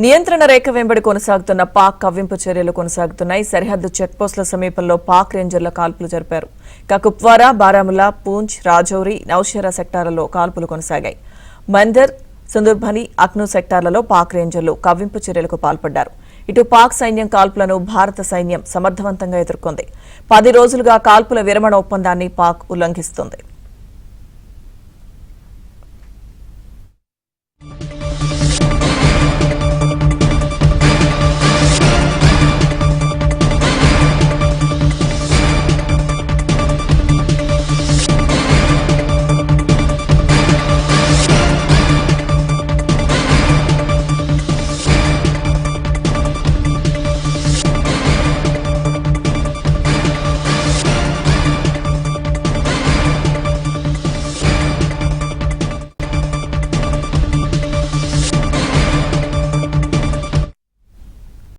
నియంత్రణ రేఖ వెంబడి కొనసాగుతున్న పాక్ కవ్వింపు చర్యలు కొనసాగుతున్నాయి. సరిహద్దు చెక్పోస్టుల సమీపంలో పాక్ రేంజర్ల కాల్పులు జరిపారు. కుప్వారా, బారాముల్లా, పూంచ్, రాజౌరి, నౌషేరా సెక్టార్లలో కాల్పులు కొనసాగాయి. మందర్, సుందర్బని, అక్ను సెక్టార్లలో పాక్ రేంజర్లు కవ్వింపు చర్యలకు పాల్పడ్డారు. ఇటు పాక్ సైన్యం కాల్పులను భారత సైన్యం సమర్థవంతంగా ఎదుర్కొంది. 10 రోజులుగా కాల్పుల విరమణ ఒప్పందాన్ని పాక్ ఉల్లంఘిస్తోంది.